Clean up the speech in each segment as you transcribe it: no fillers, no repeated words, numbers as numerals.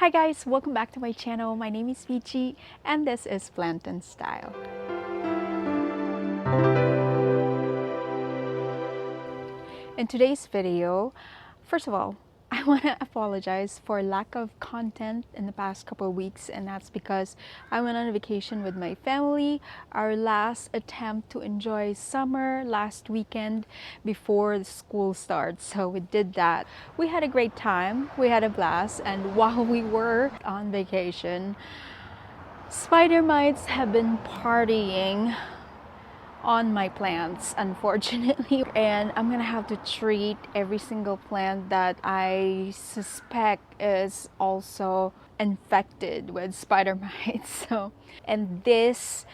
Hi guys, welcome back to my channel. My name is Peachy and this is Plant and Style. In today's video, first of all, I want to apologize for lack of content in the past couple of weeks, and that's because I went on a vacation with my family. Our last attempt to enjoy summer last weekend before the school starts. So we did that. We had a great time. We had a blast, and while we were on vacation, spider mites have been partying on my plants, unfortunately, and I'm gonna have to treat every single plant that I suspect is also infected with spider mites. And this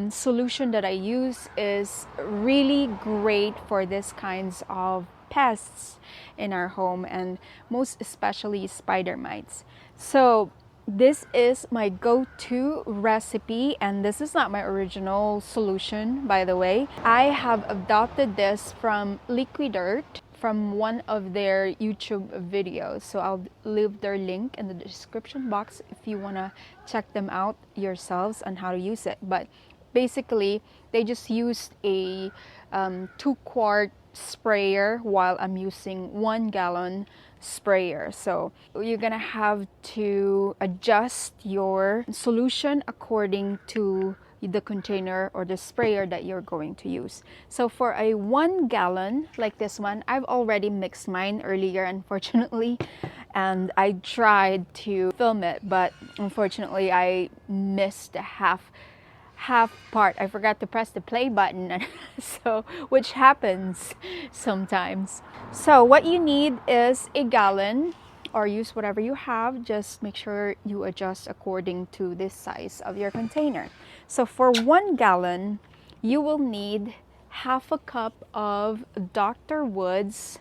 solution that I use is really great for this kinds of pests in our home, and most especially spider mites. So this is my go-to recipe, and this is not my original solution, by the way. I have adopted this from Liquidirt, from one of their YouTube videos. So I'll leave their link in the description box if you want to check them out yourselves on how to use it. But basically, they just used a 2-quart sprayer while I'm using 1-gallon sprayer. So you're gonna have to adjust your solution according to the container or the sprayer that you're going to use. So for a 1-gallon like this one, I've already mixed mine earlier, unfortunately, and I tried to film it, but unfortunately I missed the half part. I forgot to press the play button, so which happens sometimes. So what you need is a gallon, or use whatever you have. Just make sure you adjust according to the size of your container. So for 1 gallon, you will need half a cup of Dr. Wood's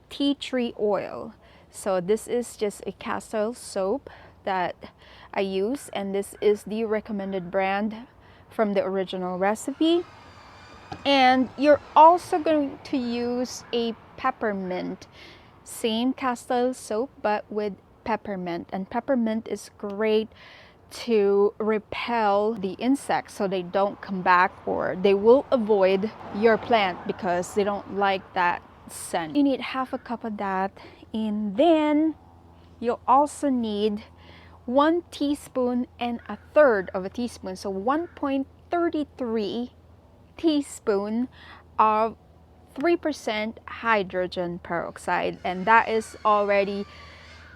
tea tree oil. So this is just a Castile soap that I use, and this is the recommended brand from the original recipe. And you're also going to use a peppermint, same Castile soap but with peppermint. And peppermint is great to repel the insects so they don't come back, or they will avoid your plant because they don't like that scent. You need half a cup of that, and then you'll also need 1 teaspoon and a third of a teaspoon, so 1.33 teaspoon of 3% hydrogen peroxide, and that is already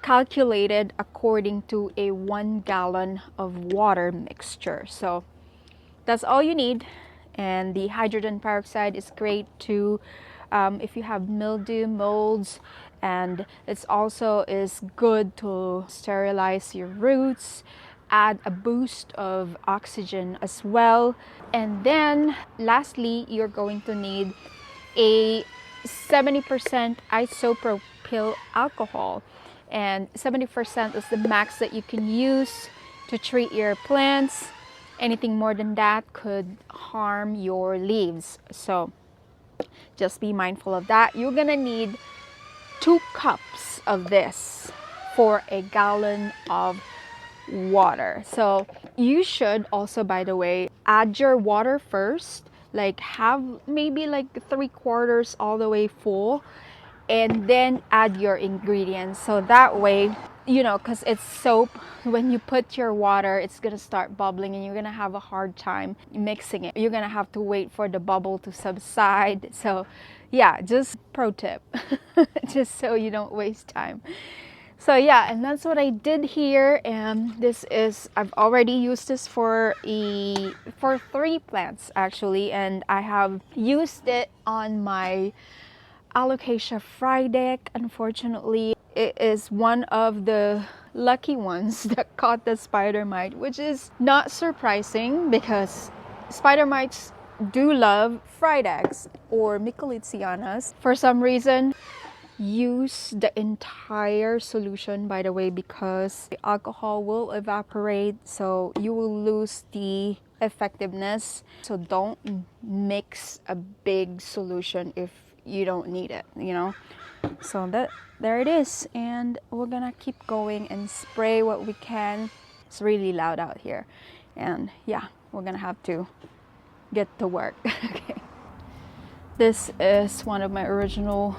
calculated according to a 1 gallon of water mixture. So that's all you need. And the hydrogen peroxide is great to if you have mildew, molds, and it's also is good to sterilize your roots, add a boost of oxygen as well. And then lastly, you're going to need a 70% isopropyl alcohol, and 70% is the max that you can use to treat your plants. Anything more than that could harm your leaves, so just be mindful of that. You're gonna need 2 cups of this for a gallon of water. So you should also, by the way, add your water first, like have maybe like 3/4 all the way full, and then add your ingredients. So that way, you know, because it's soap, when you put your water, it's gonna start bubbling and you're gonna have a hard time mixing it. You're gonna have to wait for the bubble to subside. So yeah, just pro tip, just so you don't waste time. So yeah, and that's what I did here. And this is, I've already used this for 3 plants actually, and I have used it on my Alocasia frydek. Unfortunately, it is one of the lucky ones that caught the spider mite, which is not surprising because spider mites do love frydeks or Mycolizianas. For some reason, use the entire solution, by the way, because the alcohol will evaporate, so you will lose the effectiveness. So don't mix a big solution if you don't need it, you know. So there it is, and we're gonna keep going and spray what we can. It's really loud out here, and yeah, we're gonna have to get to work. Okay. This is one of my original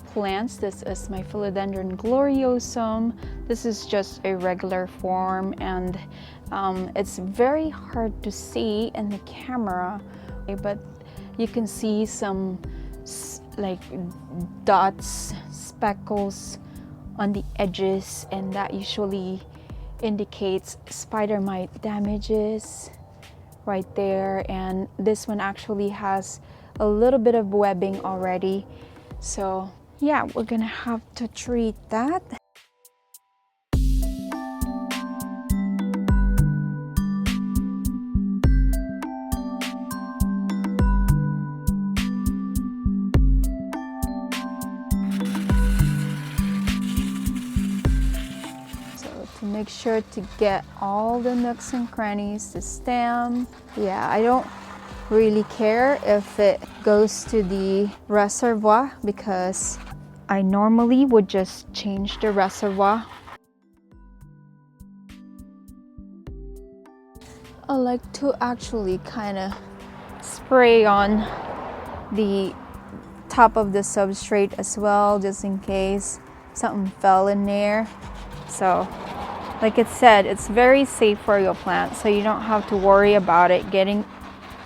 plants. This is my Philodendron gloriosum. This is just a regular form, and it's very hard to see in the camera, but you can see some like dots, speckles on the edges, and that usually indicates spider mite damages right there. And this one actually has a little bit of webbing already, so yeah, we're gonna have to treat that. To make sure to get all the nooks and crannies, the stem. Yeah, I don't really care if it goes to the reservoir because I normally would just change the reservoir. I like to actually kind of spray on the top of the substrate as well, just in case something fell in there. So like it said, it's very safe for your plant, so you don't have to worry about it getting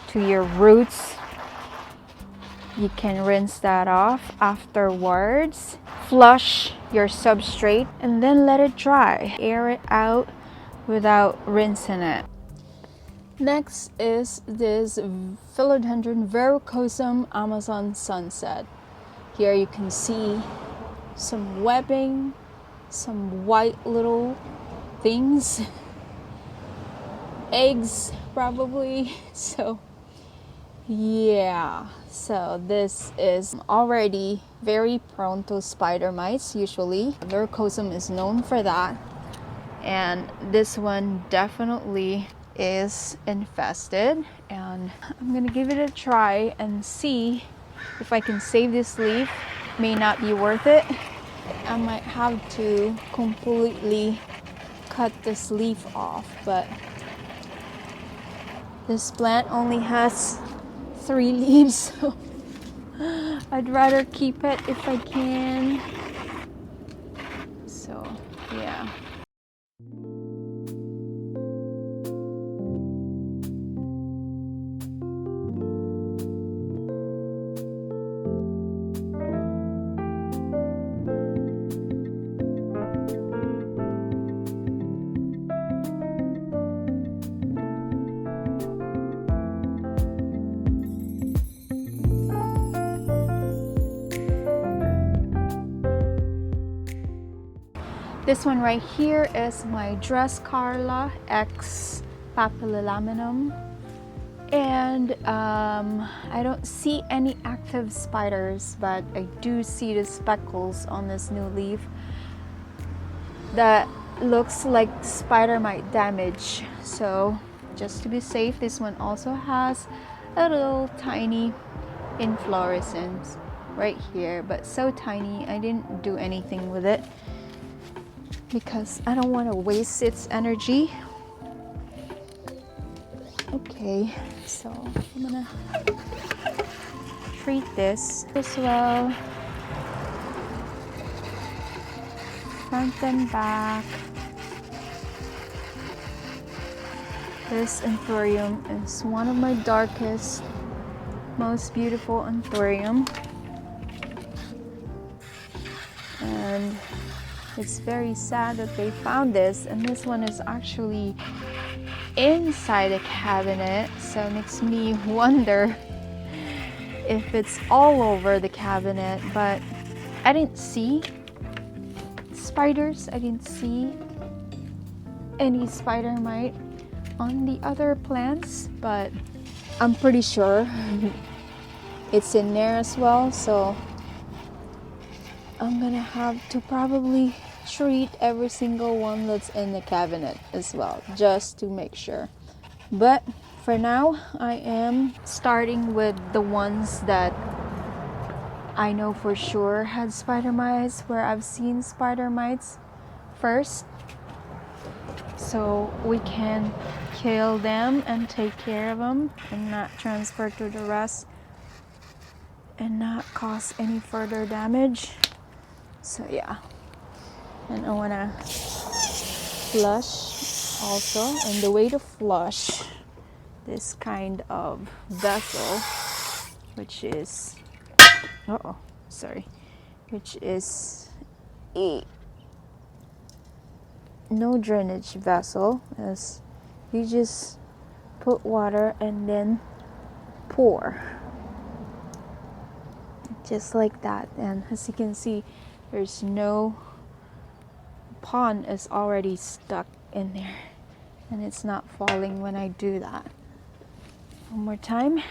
to your roots. You can rinse that off afterwards. Flush your substrate and then let it dry. Air it out without rinsing it. Next is this Philodendron verrucosum Amazon Sunset. Here you can see some webbing, some white little things, eggs probably. So yeah, so this is already very prone to spider mites. Usually verrucosum is known for that, and this one definitely is infested, and I'm gonna give it a try and see if I can save this leaf. May not be worth it. I might have to completely cut this leaf off, but this plant only has 3 leaves, so I'd rather keep it if I can. So yeah. This one right here is my Dress Carla X Papillilaminum, and I don't see any active spiders, but I do see the speckles on this new leaf that looks like spider mite damage. So just to be safe, this one also has a little tiny inflorescence right here, but so tiny I didn't do anything with it because I don't want to waste its energy. Okay, so I'm gonna treat this as well, front and back. This anthurium is one of my darkest, most beautiful anthurium, and it's very sad that they found this, and this one is actually inside a cabinet, so it makes me wonder if it's all over the cabinet. But I didn't see spiders, I didn't see any spider mite on the other plants, but I'm pretty sure it's in there as well, so I'm gonna have to probably treat every single one that's in the cabinet as well, just to make sure. But for now, I am starting with the ones that I know for sure had spider mites, where I've seen spider mites first, so we can kill them and take care of them and not transfer to the rest and not cause any further damage. So yeah, and I want to flush also, and the way to flush this kind of vessel, which is which is a no drainage vessel, is you just put water and then pour just like that. And as you can see, there's no pond is already stuck in there, and it's not falling when I do that. One more time.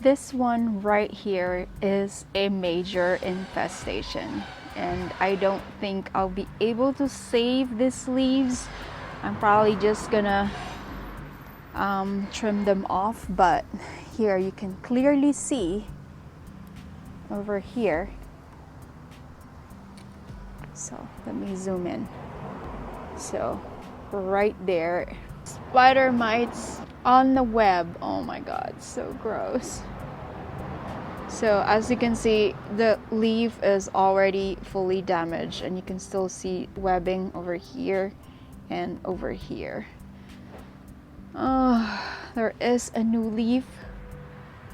This one right here is a major infestation, and I don't think I'll be able to save these leaves. I'm probably just gonna trim them off, but here you can clearly see over here. So let me zoom in. So right there, spider mites on the web. Oh my god, so gross. So as you can see, the leaf is already fully damaged, and you can still see webbing over here and over here. There is a new leaf.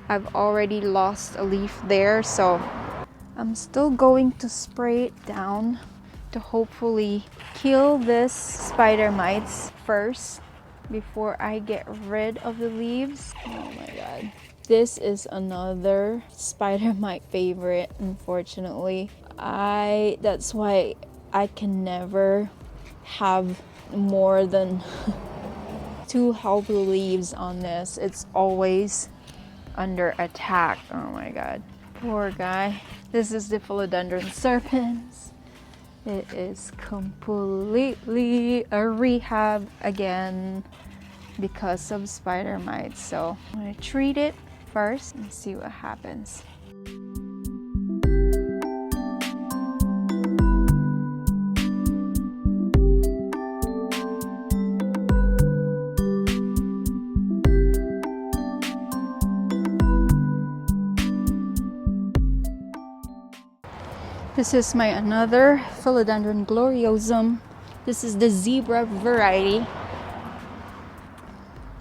I've already lost a leaf there, so I'm still going to spray it down to hopefully kill this spider mites first before I get rid of the leaves. Oh my god. This is another spider mite favorite, unfortunately. That's why I can never have more than 2 healthy leaves on this. It's always under attack. Oh my god. Poor guy. This is the philodendron serpens. It is completely a rehab again because of spider mites. So I'm gonna treat it first and see what happens. This is my another philodendron gloriosum. This is the zebra variety.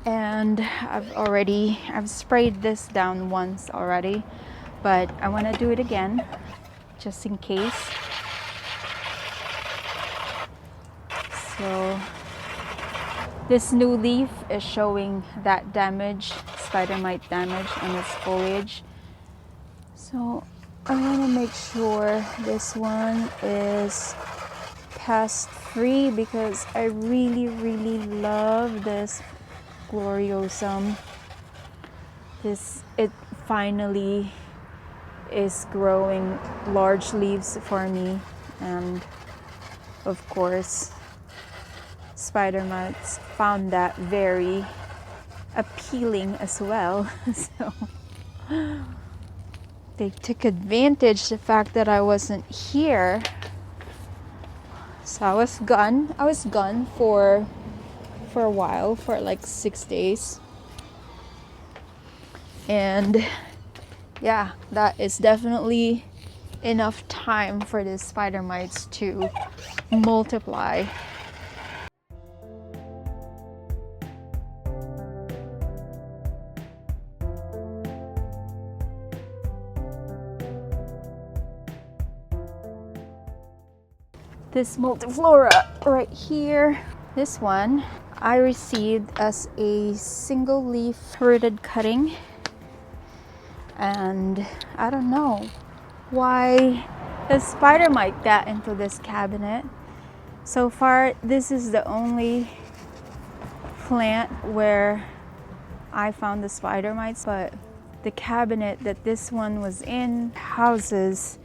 And I've sprayed this down once already, but I want to do it again just in case. So this new leaf is showing that damage, spider mite damage on its foliage. So I want to make sure this one is pest free because I really love this gloriosum. It finally is growing large leaves for me, and of course spider mites found that very appealing as well. So they took advantage of the fact that I wasn't here. So I was gone for a while, for like 6 days. And yeah, that is definitely enough time for the spider mites to multiply. This multiflora right here, this one I received as a single leaf rooted cutting, and I don't know why the spider mite got into this cabinet. So far, this is the only plant where I found the spider mites, but the cabinet that this one was in houses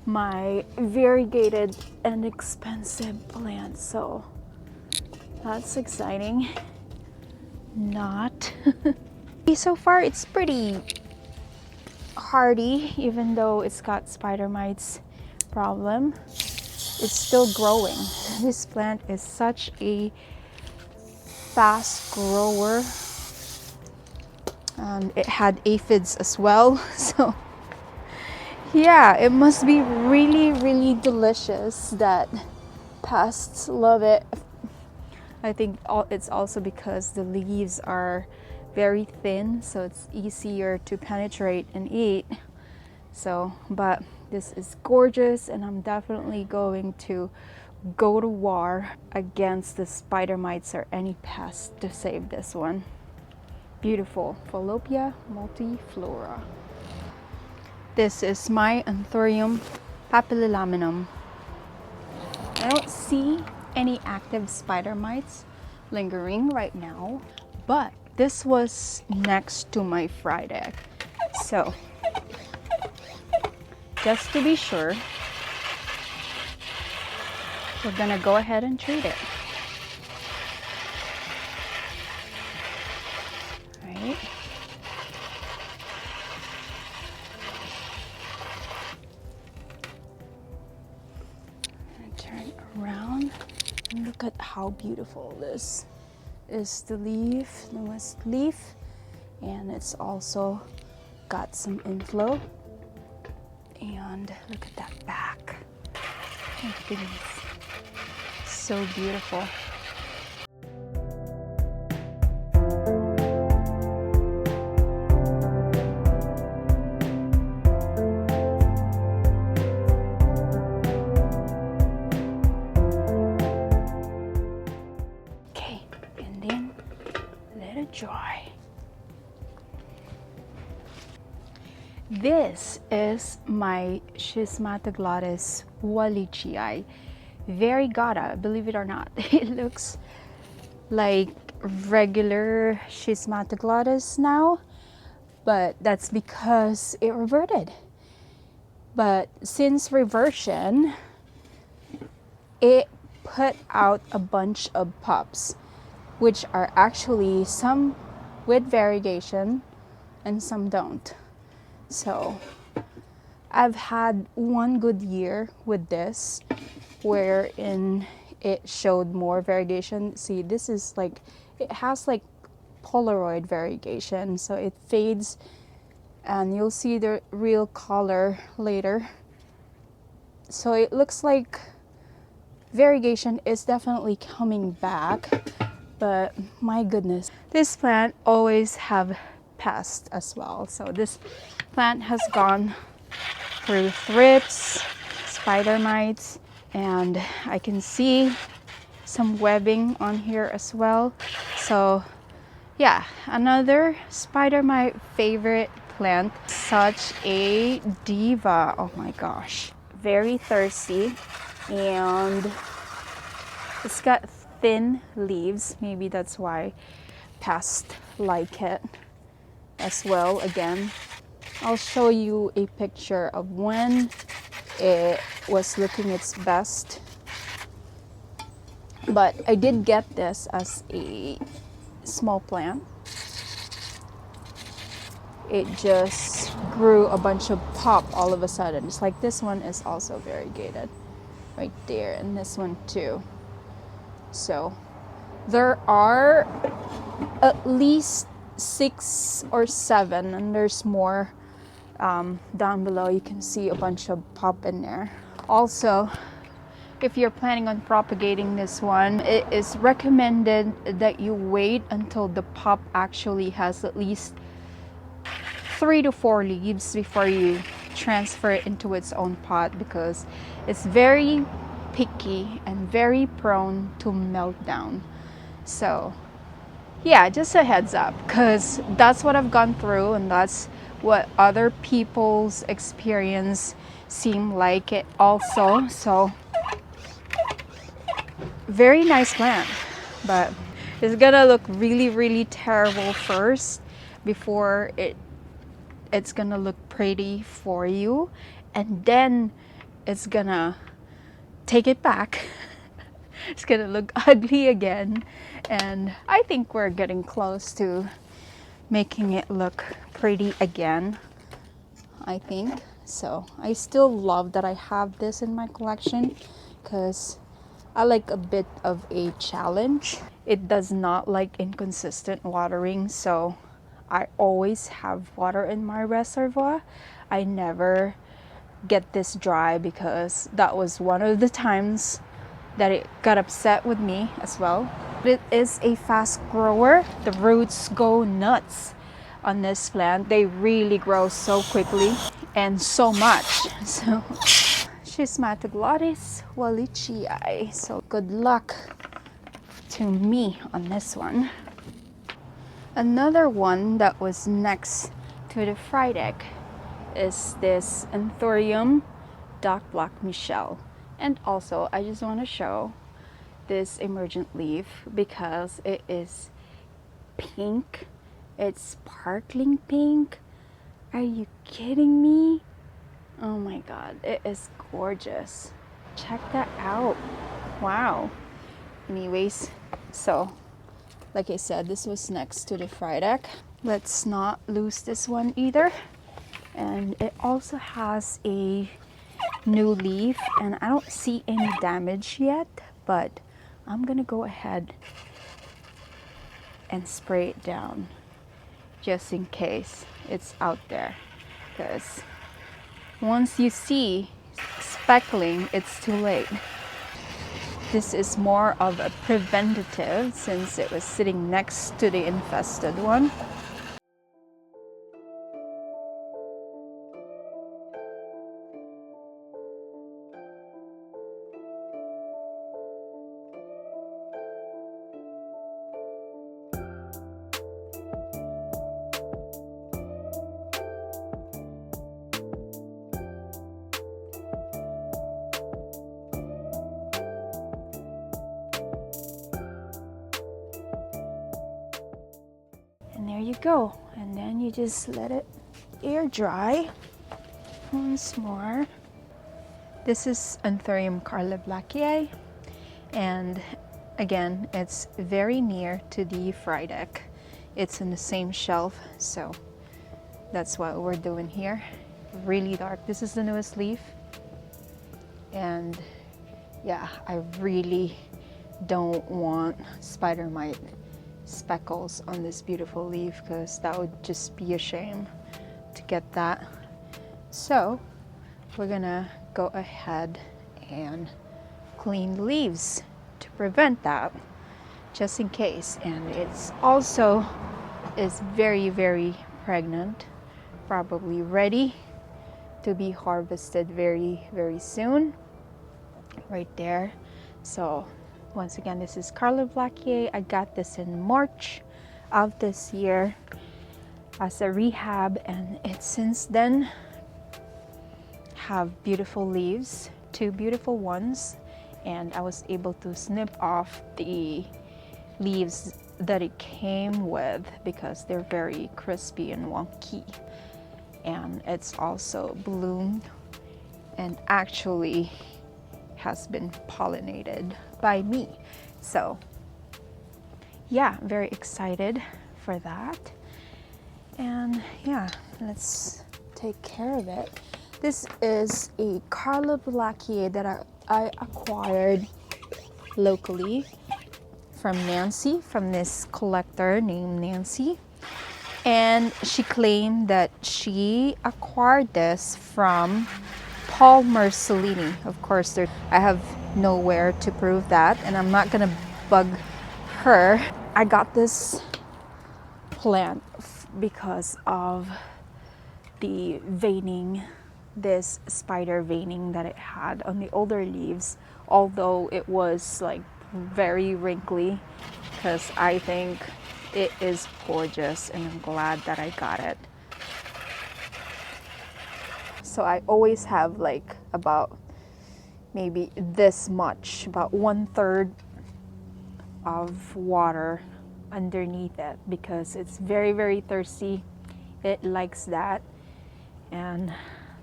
my variegated and expensive plant, so that's exciting. Not. So far it's pretty hardy, even though it's got spider mites problem. It's still growing. This plant is such a fast grower, and it had aphids as well. So yeah, it must be really, really delicious that pests love it. I think it's also because the leaves are very thin, so it's easier to penetrate and eat. So, but this is gorgeous, and I'm definitely going to go to war against the spider mites or any pests to save this one. Beautiful Falloppia multiflora. This is my Anthurium papillilaminum. I don't see any active spider mites lingering right now, but this was next to my fried egg. So, just to be sure, we're gonna go ahead and treat it. Right. Turn around and look at how beautiful this is. The leaf, the newest leaf, and it's also got some inflow. And look at that back. Oh goodness, so beautiful. Okay, and then let it dry. This is my Schismatoglottis wallichii variegata. Believe it or not, it looks like regular Schismatoglottis now, but that's because it reverted. But since reversion, it put out a bunch of pups, which are actually some with variegation and some don't. So I've had one good year with this, wherein it showed more variegation. See, this is like, it has like Polaroid variegation, so it fades and you'll see the real color later. So it looks like variegation is definitely coming back, but my goodness, this plant always have pests as well. So this plant has gone through thrips, spider mites, and I can see some webbing on here as well. So yeah, another spider mite favorite plant. Such a diva. Oh my gosh, very thirsty, and it's got thin leaves. Maybe that's why pests like it as well. Again, I'll show you a picture of when it was looking its best. But I did get this as a small plant. It just grew a bunch of pop all of a sudden. It's like this one is also variegated right there, and this one too. So there are at least 6 or 7, and there's more down below. You can see a bunch of pop in there. Also, if you're planning on propagating this one, it is recommended that you wait until the pop actually has at least 3 to 4 leaves before you transfer it into its own pot, because it's very picky and very prone to meltdown. So yeah, just a heads up, because that's what I've gone through, and that's what other people's experience seem like it also. So very nice plant, but it's gonna look really, really terrible first before it's gonna look pretty for you, and then it's gonna take it back. It's gonna look ugly again, and I think we're getting close to making it look pretty again, I think. So I still love that I have this in my collection because I like a bit of a challenge. It does not like inconsistent watering, so I always have water in my reservoir. I never get this dry because that was one of the times that it got upset with me as well. It is a fast grower. The roots go nuts on this plant. They really grow so quickly and so much. So Schismatoglotis wallichii. So good luck to me on this one. Another one that was next to the Frydek is this Anthurium Doc Block Michelle. And also, I just want to show this emergent leaf because it is pink. It's sparkling pink. Are you kidding me? Oh my god, it is gorgeous. Check that out. Wow. Anyways, so like I said, this was next to the Frydek. Let's not lose this one either. And it also has a new leaf, and I don't see any damage yet, but I'm gonna go ahead and spray it down just in case it's out there, because once you see speckling, it's too late. This is more of a preventative since it was sitting next to the infested one. And there you go. And then you just let it air dry once more. This is Anthurium carlablackiae, and again, it's very near to the Frydek. It's in the same shelf, so that's what we're doing here. Really dark. This is the newest leaf, and yeah, I really don't want spider mite speckles on this beautiful leaf because that would just be a shame to get that. So we're gonna go ahead and clean the leaves to prevent that, just in case. And it's also is very, very pregnant, probably ready to be harvested very, very soon. Right there. So once again, this is carlablackiae. I got this in March of this year as a rehab, and it since then have beautiful leaves, two beautiful ones, and I was able to snip off the leaves that it came with because they're very crispy and wonky. And it's also bloomed and actually has been pollinated by me. So yeah, I'm very excited for that. And yeah, let's take care of it. This is a carlablackiae that I acquired locally from Nancy, from this collector named Nancy. And she claimed that she acquired this from Paul Mercellini. Of course, I have nowhere to prove that, and I'm not gonna bug her. I got this plant because of the veining, this spider veining that it had on the older leaves, although it was like very wrinkly, because I think it is gorgeous and I'm glad that I got it. So I always have like about maybe this much, about 1/3 of water underneath it because it's very, very thirsty. It likes that, and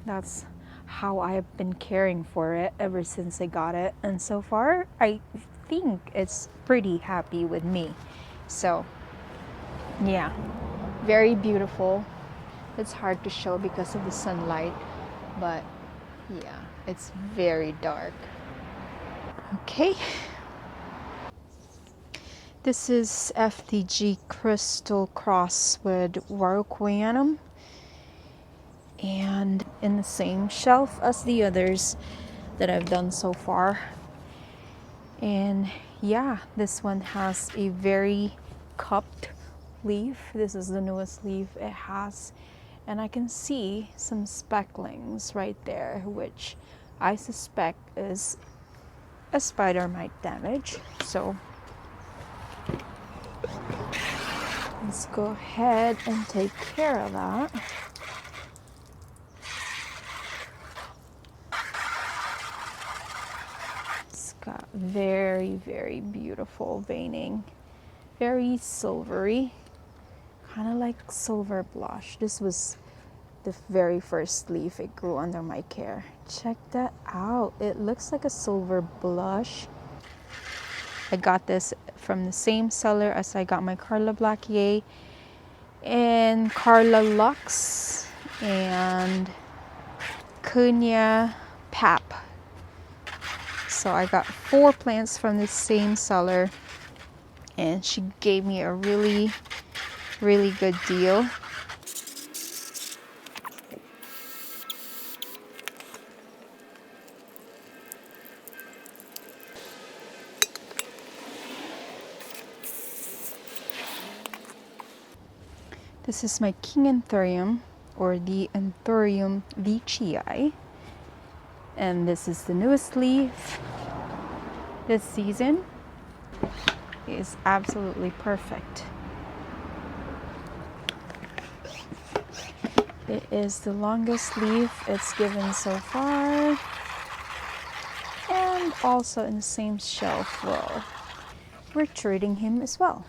that's how I have been caring for it ever since I got it, and so far I think it's pretty happy with me. So yeah, very beautiful. It's hard to show because of the sunlight, but yeah, it's very dark. Okay, this is FTG Crystal Cross with Warocqueanum, and in the same shelf as the others that I've done so far. And yeah, this one has a very cupped leaf. This is the newest leaf it has, and I can see some specklings right there, which I suspect is a spider mite damage. So let's go ahead and take care of that. It's got very, very beautiful veining, very silvery, kind of like silver blush. This was the very first leaf it grew under my care. Check that out. It looks like a silver blush. I got this from the same seller as I got my Carla Blackier and Carla Lux and Cunha Pap. So I got 4 plants from the same seller, and she gave me a really, really good deal. This is my King Anthurium, or the Anthurium veitchii, and this is the newest leaf this season. It is absolutely perfect. It is the longest leaf it's given so far, and also in the same shelf row. We're treating him as well.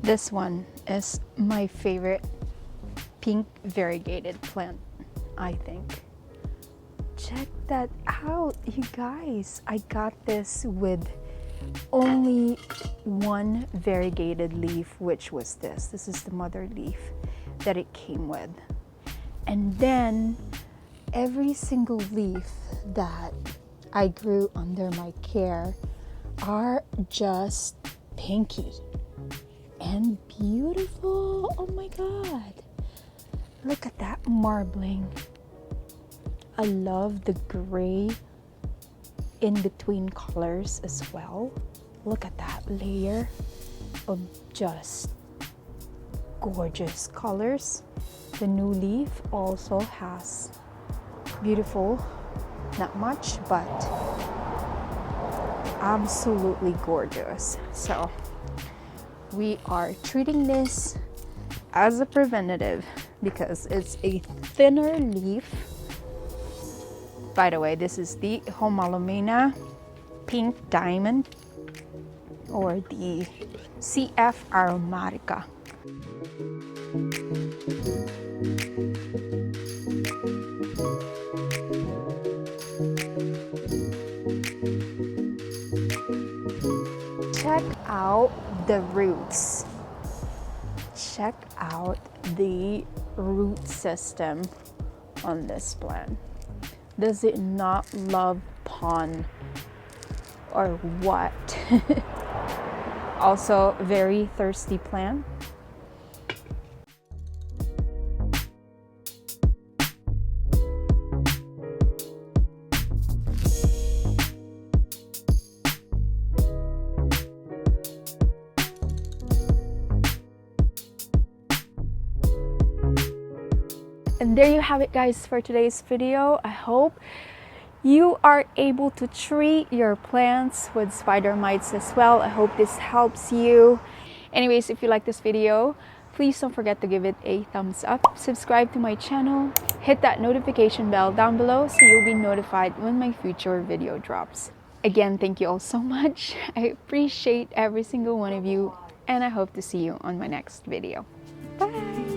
This one is my favorite pink variegated plant, I think. Check that out, you guys. I got this with only one variegated leaf, which was this. This is the mother leaf that it came with. And then every single leaf that I grew under my care are just pinky and beautiful. Oh my god, look at that marbling. I love the gray in between colors as well. Look at that layer of just gorgeous colors. The new leaf also has beautiful, not much, but absolutely gorgeous. So we are treating this as a preventative because it's a thinner leaf. By the way, this is the Homalomena Pink Diamond, or the CF Aromatica. Check out the roots. Check out the root system on this plant. Does it not love pond or what? Also very thirsty plant. And there you have it, guys, for today's video. I hope you are able to treat your plants with spider mites as well. I hope this helps you. Anyways, if you like this video, please don't forget to give it a thumbs up. Subscribe to my channel. Hit that notification bell down below so you'll be notified when my future video drops. Again, thank you all so much. I appreciate every single one of you, and I hope to see you on my next video. Bye!